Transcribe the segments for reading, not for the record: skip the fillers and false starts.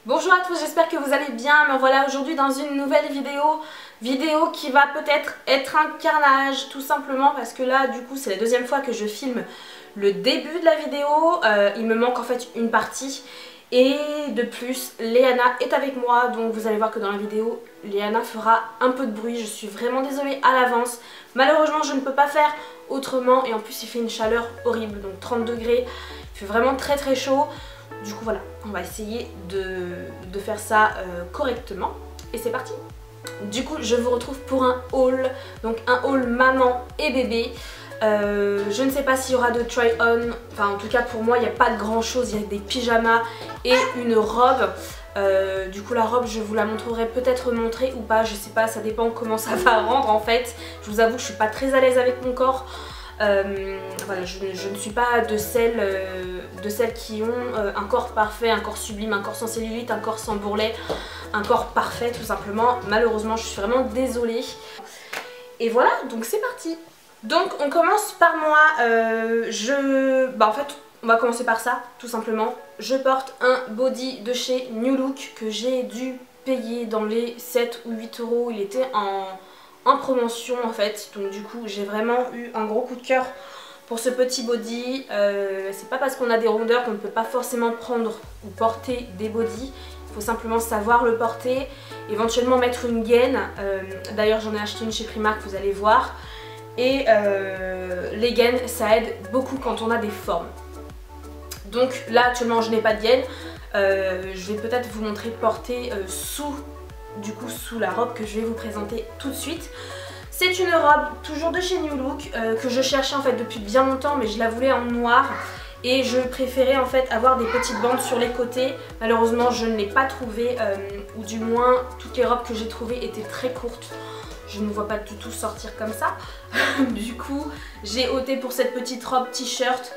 Bonjour à tous, j'espère que vous allez bien. Me voilà aujourd'hui dans une nouvelle vidéo qui va peut-être être un carnage, tout simplement parce que là du coup c'est la deuxième fois que je filme le début de la vidéo. Il me manque en fait une partie et de plus Léana est avec moi, donc vous allez voir que dans la vidéo Léana fera un peu de bruit. Je suis vraiment désolée à l'avance, malheureusement je ne peux pas faire autrement et en plus il fait une chaleur horrible, donc 30 degrés, il fait vraiment très très chaud. Du coup voilà, on va essayer de faire ça correctement et c'est parti. Du coup je vous retrouve pour un haul, donc un haul maman et bébé. Je ne sais pas s'il y aura de try on, enfin en tout cas pour moi il n'y a pas de grand chose, il y a des pyjamas et une robe. Du coup la robe je vous la montrerai peut-être montrer ou pas, je sais pas, ça dépend comment ça va rendre en fait. Je vous avoue que je suis pas très à l'aise avec mon corps. Voilà, je ne suis pas de celles qui ont un corps parfait, un corps sublime, un corps sans cellulite, un corps sans bourrelet, un corps parfait tout simplement. Malheureusement je suis vraiment désolée. Et voilà, donc c'est parti. Donc on commence par moi, en fait on va commencer par ça tout simplement. Je porte un body de chez New Look que j'ai dû payer dans les 7 ou 8 euros, il était en promotion en fait, donc du coup j'ai vraiment eu un gros coup de cœur pour ce petit body. C'est pas parce qu'on a des rondeurs qu'on ne peut pas forcément prendre ou porter des bodys, il faut simplement savoir le porter, éventuellement mettre une gaine. D'ailleurs j'en ai acheté une chez Primark, vous allez voir, et les gaines ça aide beaucoup quand on a des formes. Donc là actuellement je n'ai pas de gaine, je vais peut-être vous montrer porter sous la robe que je vais vous présenter tout de suite. C'est une robe toujours de chez New Look que je cherchais en fait depuis bien longtemps, mais je la voulais en noir et je préférais en fait avoir des petites bandes sur les côtés. Malheureusement je ne l'ai pas trouvée, ou du moins toutes les robes que j'ai trouvées étaient très courtes. Je ne me vois pas du tout sortir comme ça. Du coup j'ai opté pour cette petite robe t-shirt,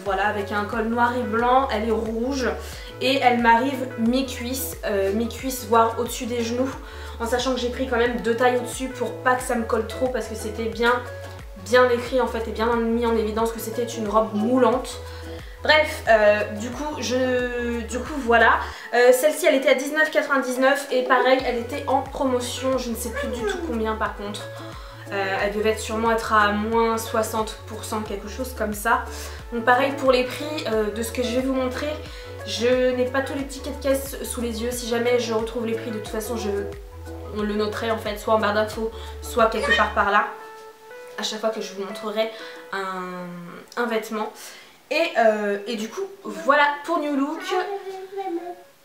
voilà, avec un col noir et blanc. Elle est rouge et elle m'arrive mi-cuisse, voire au-dessus des genoux, en sachant que j'ai pris quand même 2 tailles au-dessus pour pas que ça me colle trop, parce que c'était bien écrit en fait et bien mis en évidence que c'était une robe moulante. Bref, du coup voilà, celle-ci elle était à 19,99 et pareil elle était en promotion, je ne sais plus du tout combien par contre. Elle devait sûrement être à moins 60%, quelque chose comme ça. Donc pareil pour les prix de ce que je vais vous montrer. Je n'ai pas tous les tickets de caisse sous les yeux. Si jamais je retrouve les prix, de toute façon on le noterait en fait soit en barre d'infos, soit quelque part par là, à chaque fois que je vous montrerai un vêtement. Et du coup voilà pour New Look.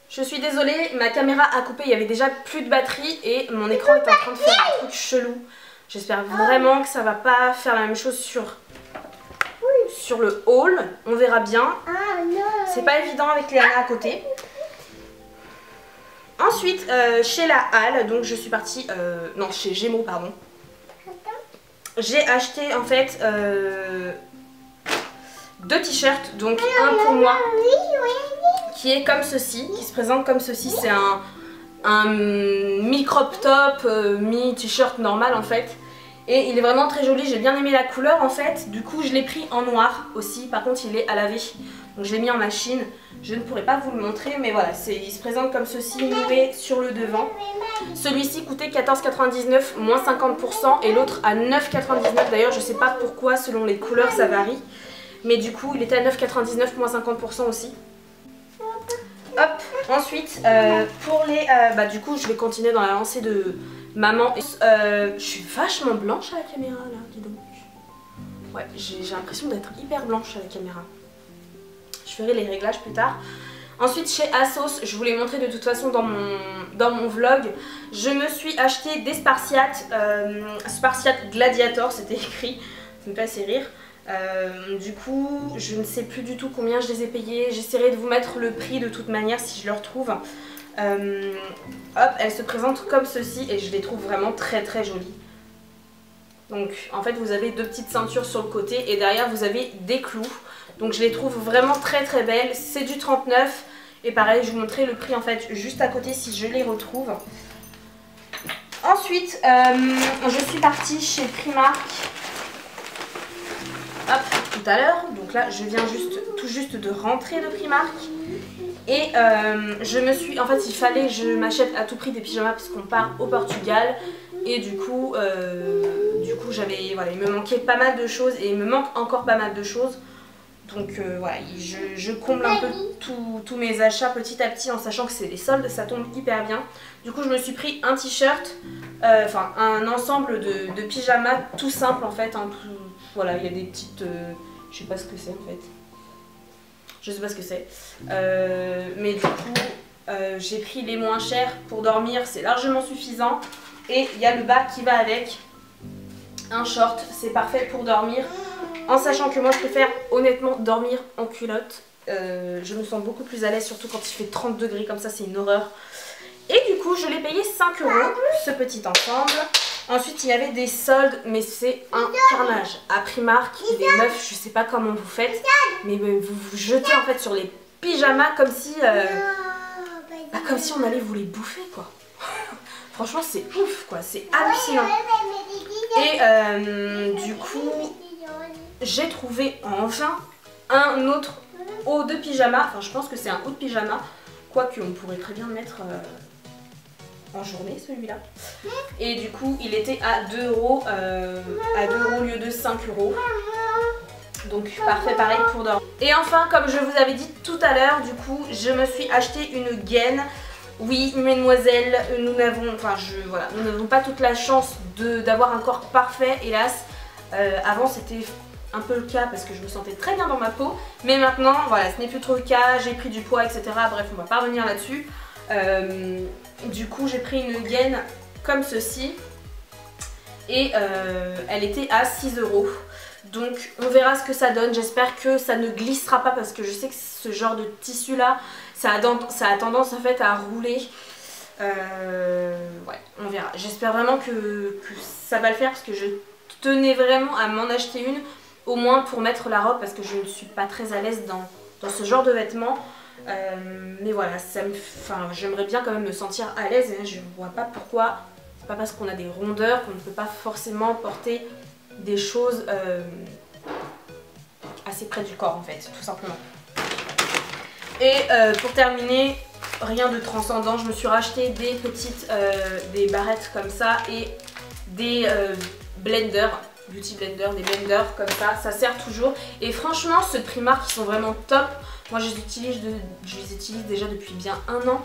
Je suis désolée, ma caméra a coupé, il y avait déjà plus de batterie et mon écran est en train de faire un truc chelou. J'espère vraiment que ça va pas faire la même chose sur le haul, on verra bien. C'est pas évident avec Léana à côté. Ensuite, chez la Halle, donc je suis partie, non chez Gémeaux pardon. J'ai acheté en fait 2 t-shirts, donc un pour moi qui est comme ceci, qui se présente comme ceci. C'est un mi-crop top, mi-t-shirt normal en fait. Et il est vraiment très joli, j'ai bien aimé la couleur en fait. Du coup je l'ai pris en noir aussi, par contre il est à laver. Donc je l'ai mis en machine, je ne pourrais pas vous le montrer, mais voilà, il se présente comme ceci, noué sur le devant. Celui-ci coûtait 14,99, moins 50%, et l'autre à 9,99. D'ailleurs je sais pas pourquoi, selon les couleurs ça varie. Mais du coup il était à 9,99, moins 50% aussi. Hop, ensuite pour les... du coup je vais continuer dans la lancée de maman. Je suis vachement blanche à la caméra là, dis donc. Ouais, j'ai l'impression d'être hyper blanche à la caméra. Je ferai les réglages plus tard. Ensuite chez ASOS, je vous l'ai montré de toute façon dans mon vlog, je me suis acheté des Spartiates, Spartiate Gladiator, c'était écrit, ça me fait assez rire. Du coup je ne sais plus du tout combien je les ai payés, j'essaierai de vous mettre le prix de toute manière si je le retrouve. Hop, elles se présentent comme ceci et je les trouve vraiment très très jolies. Donc en fait vous avez 2 petites ceintures sur le côté et derrière vous avez des clous. Donc je les trouve vraiment très très belles, c'est du 39 et pareil je vous montrerai le prix en fait juste à côté si je les retrouve. Ensuite je suis partie chez Primark hop, tout à l'heure. Donc là je viens tout juste de rentrer de Primark. Et je me suis... En fait il fallait que je m'achète à tout prix des pyjamas parce qu'on part au Portugal. Et du coup j'avais... Voilà, il me manquait pas mal de choses et il me manque encore pas mal de choses. Donc voilà, je comble un peu tous mes achats petit à petit en sachant que c'est les soldes, ça tombe hyper bien. Du coup je me suis pris un t-shirt, enfin un ensemble de pyjamas tout simple en fait. Hein, voilà, il y a des petites... je sais pas ce que c'est en fait. Je sais pas ce que c'est. Mais du coup j'ai pris les moins chers pour dormir, c'est largement suffisant. Et il y a le bas qui va avec. Un short, c'est parfait pour dormir. En sachant que moi je préfère honnêtement dormir en culotte. Je me sens beaucoup plus à l'aise, surtout quand il fait 30 degrés comme ça, c'est une horreur. Et du coup je l'ai payé 5 € ce petit ensemble. Ensuite il y avait des soldes, mais c'est un carnage. À Primark, les meufs, je sais pas comment vous faites, mais vous vous jetez en fait sur les pyjamas comme si on allait vous les bouffer quoi. Franchement c'est ouf quoi, c'est hallucinant. Et du coup j'ai trouvé enfin un autre haut de pyjama. Enfin je pense que c'est un haut de pyjama, quoique on pourrait très bien le mettre en journée celui-là. Et du coup il était à 2 € à 2 € au lieu de 5 €. Donc parfait pareil pour dormir. Et enfin comme je vous avais dit tout à l'heure, du coup je me suis acheté une gaine. Oui mesdemoiselles, nous n'avons pas toute la chance d'avoir un corps parfait hélas. Avant c'était un peu le cas parce que je me sentais très bien dans ma peau. Mais maintenant voilà, ce n'est plus trop le cas, j'ai pris du poids etc. Bref on va pas revenir là-dessus. Du coup j'ai pris une gaine comme ceci. Et elle était à 6 €. Donc on verra ce que ça donne, j'espère que ça ne glissera pas parce que je sais que ce genre de tissu là ça a tendance en fait à rouler. Ouais, on verra. J'espère vraiment que ça va le faire parce que je tenais vraiment à m'en acheter une, au moins pour mettre la robe parce que je ne suis pas très à l'aise dans ce genre de vêtements. Mais voilà, j'aimerais bien quand même me sentir à l'aise et je ne vois pas pourquoi. C'est pas parce qu'on a des rondeurs qu'on ne peut pas forcément porter des choses assez près du corps en fait, tout simplement. Et pour terminer, rien de transcendant, je me suis racheté des petites des barrettes comme ça et des blenders, beauty blenders, des blenders comme ça sert toujours. Et franchement ceux de Primark qui sont vraiment top, moi je les utilise déjà depuis bien 1 an.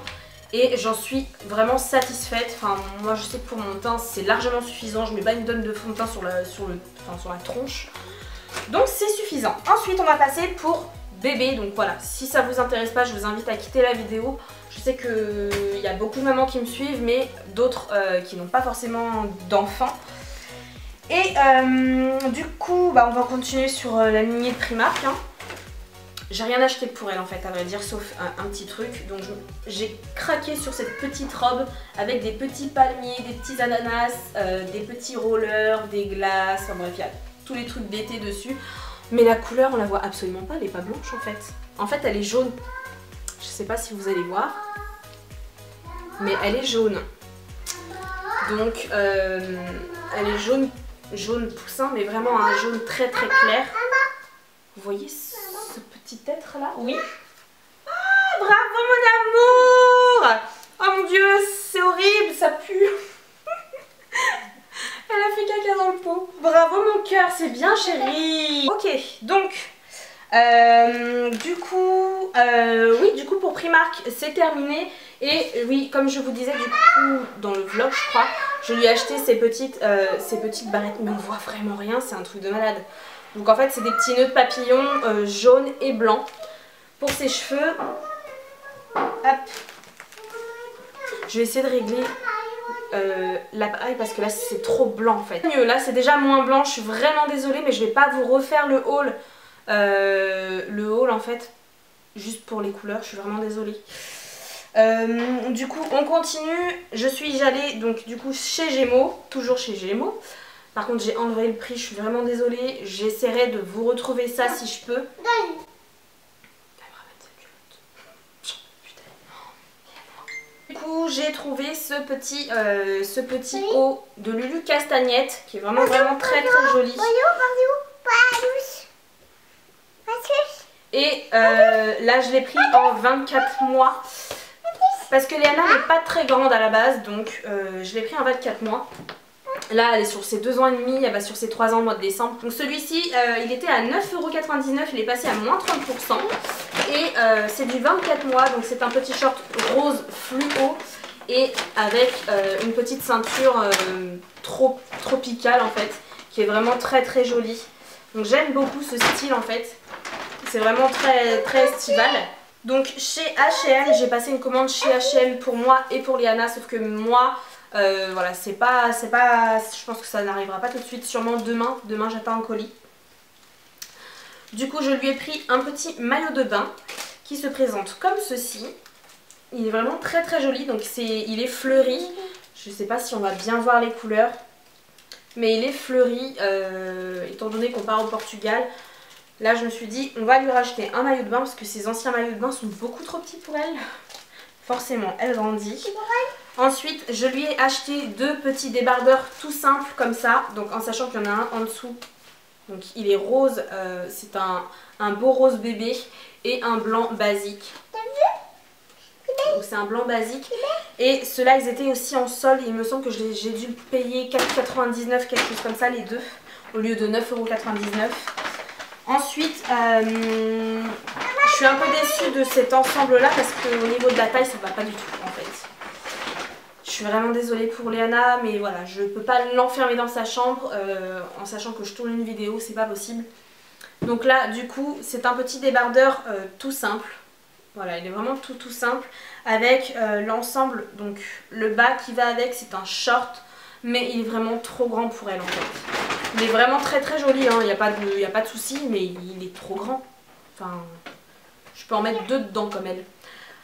Et j'en suis vraiment satisfaite. Enfin, moi je sais que pour mon teint c'est largement suffisant. Je mets pas une tonne de fond de teint sur la tronche. Donc c'est suffisant. Ensuite on va passer pour bébé. Donc voilà, si ça vous intéresse pas, je vous invite à quitter la vidéo. Je sais qu'il y a beaucoup de mamans qui me suivent, mais d'autres qui n'ont pas forcément d'enfants. Et du coup, on va continuer sur la lignée de Primark. Hein. J'ai rien acheté pour elle en fait à vrai dire sauf un petit truc. Donc j'ai craqué sur cette petite robe avec des petits palmiers, des petits ananas, des petits rollers, des glaces, enfin bref il y a tous les trucs d'été dessus. Mais la couleur on la voit absolument pas, elle est pas blanche en fait. En fait elle est jaune. Je sais pas si vous allez voir. Mais elle est jaune. Donc elle est jaune poussin mais vraiment un jaune très très clair. Vous voyez ce petit être là? Oui. Ah, bravo mon amour! Oh mon dieu, c'est horrible, ça pue. Elle a fait caca dans le pot. Bravo mon cœur, c'est bien chérie. Ok, donc du coup pour Primark c'est terminé. Et oui, comme je vous disais du coup dans le vlog je crois, je lui ai acheté ces petites barrettes. Mais on voit vraiment rien, c'est un truc de malade. Donc en fait c'est des petits nœuds de papillon jaunes et blancs pour ses cheveux. Hop. Je vais essayer de régler l'appareil parce que là c'est trop blanc en fait. Mieux, là c'est déjà moins blanc, je suis vraiment désolée mais je vais pas vous refaire le haul. En fait juste pour les couleurs, je suis vraiment désolée. Du coup on continue, je suis allée donc du coup chez Gémeaux, toujours chez Gémeaux. Par contre j'ai enlevé le prix, je suis vraiment désolée. J'essaierai de vous retrouver ça si je peux. Du coup j'ai trouvé ce petit haut de Lulu Castagnette qui est vraiment très très joli. Et là je l'ai pris en 24 mois. Parce que Léana n'est pas très grande à la base, donc je l'ai pris en 24 mois. Là elle est sur ses 2 ans et demi, elle va sur ses 3 ans au mois de décembre. Donc celui-ci il était à 9,99 €, il est passé à moins 30%. Et c'est du 24 mois, donc c'est un petit short rose fluo. Et avec une petite ceinture tropicale en fait, qui est vraiment très très jolie. Donc j'aime beaucoup ce style en fait, c'est vraiment très très estival. Donc chez H&M, j'ai passé une commande chez H&M pour moi et pour Léana, sauf que moi, voilà, c'est pas, je pense que ça n'arrivera pas tout de suite, sûrement demain j'attends un colis. Du coup je lui ai pris un petit maillot de bain qui se présente comme ceci. Il est vraiment très très joli, donc il est fleuri. Je sais pas si on va bien voir les couleurs, mais il est fleuri, étant donné qu'on part au Portugal. Là je me suis dit on va lui racheter un maillot de bain parce que ses anciens maillots de bain sont beaucoup trop petits pour elle. Forcément elle grandit. Ensuite je lui ai acheté 2 petits débardeurs tout simples comme ça, donc en sachant qu'il y en a un en dessous. Donc il est rose, c'est un beau rose bébé et un blanc basique. Donc c'est un blanc basique. Et ceux-là ils étaient aussi en solde. Il me semble que j'ai dû payer 4,99 quelque chose comme ça les deux, au lieu de 9,99 €. Ensuite je suis un peu déçue de cet ensemble là parce qu'au niveau de la taille ça va pas du tout en fait. Je suis vraiment désolée pour Léana, mais voilà, je peux pas l'enfermer dans sa chambre en sachant que je tourne une vidéo, c'est pas possible. Donc là du coup c'est un petit débardeur tout simple. Voilà, il est vraiment tout simple avec l'ensemble, donc le bas qui va avec, c'est un short, mais il est vraiment trop grand pour elle en fait. Il est vraiment très très joli, hein. Il n'y a pas de souci, mais il est trop grand. Enfin, je peux en mettre 2 dedans comme elle.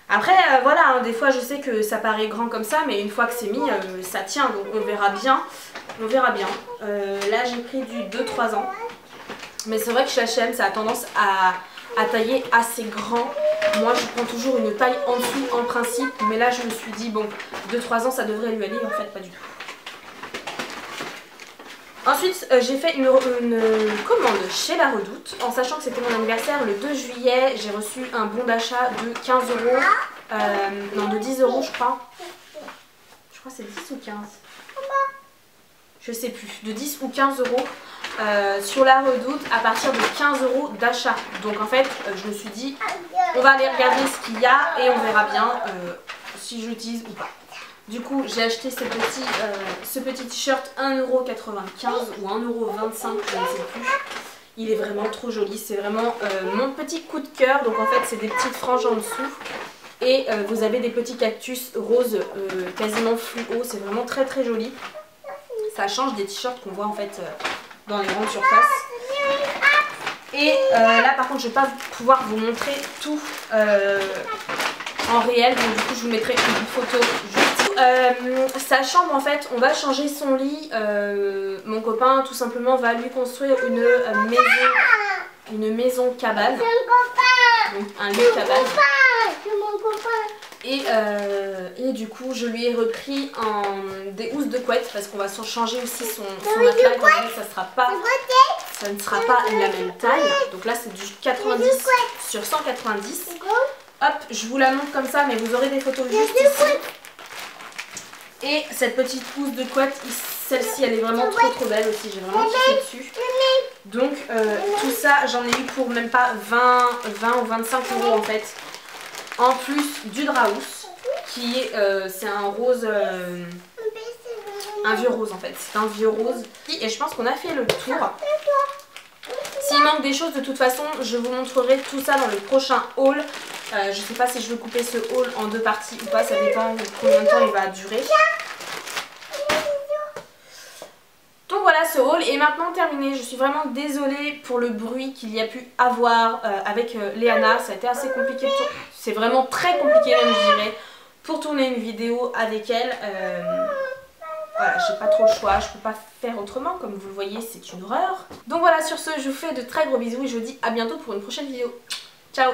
Après, voilà, hein, des fois je sais que ça paraît grand comme ça, mais une fois que c'est mis, ça tient, donc on verra bien. On verra bien. Là j'ai pris du 2-3 ans, mais c'est vrai que chez H&M ça a tendance à tailler assez grand. Moi je prends toujours une taille en dessous en principe, mais là je me suis dit bon, 2-3 ans ça devrait lui aller, en fait pas du tout. Ensuite j'ai fait une commande chez La Redoute, en sachant que c'était mon anniversaire le 2 juillet, j'ai reçu un bon d'achat de 15 €, non de 10 € je crois. Je crois que c'est 10 ou 15. Je sais plus, de 10 ou 15 € sur La Redoute à partir de 15 € d'achat. Donc en fait je me suis dit on va aller regarder ce qu'il y a et on verra bien si j'utilise ou pas. Du coup j'ai acheté ce petit t-shirt 1,95 € ou 1,25 €, je ne sais plus. Il est vraiment trop joli, c'est vraiment mon petit coup de cœur. Donc en fait c'est des petites franges en dessous. Et vous avez des petits cactus roses quasiment fluo, c'est vraiment très très joli. Ça change des t-shirts qu'on voit en fait dans les grandes surfaces. Et là par contre je ne vais pas pouvoir vous montrer tout en réel, donc du coup je vous mettrai une photo juste. Sa chambre en fait, on va changer son lit. Mon copain tout simplement va lui construire une maison cabane. Donc un lit cabane. Et du coup je lui ai repris des housses de couette parce qu'on va changer aussi son matelas. Ça ne sera pas la même taille. Donc là c'est du 90 sur 190. Hop, je vous la montre comme ça, mais vous aurez des photos juste ici. Et cette petite housse de couette, celle-ci elle est vraiment trop belle aussi, j'ai vraiment kiffé dessus. Donc tout ça j'en ai eu pour même pas 20 ou 25 € en fait. En plus du Draus qui est, c'est un rose, un vieux rose en fait, c'est un vieux rose. Et je pense qu'on a fait le tour. S'il manque des choses de toute façon je vous montrerai tout ça dans le prochain haul. Je sais pas si je veux couper ce haul en 2 parties ou pas, ça dépend de combien de temps il va durer. Donc voilà ce haul est maintenant terminé. Je suis vraiment désolée pour le bruit qu'il y a pu avoir avec Léana. Ça a été assez compliqué, c'est vraiment très compliqué même je dirais, pour tourner une vidéo avec elle. Voilà, j'ai pas trop le choix, je peux pas faire autrement, comme vous le voyez c'est une horreur. Donc voilà, sur ce je vous fais de très gros bisous et je vous dis à bientôt pour une prochaine vidéo. Ciao!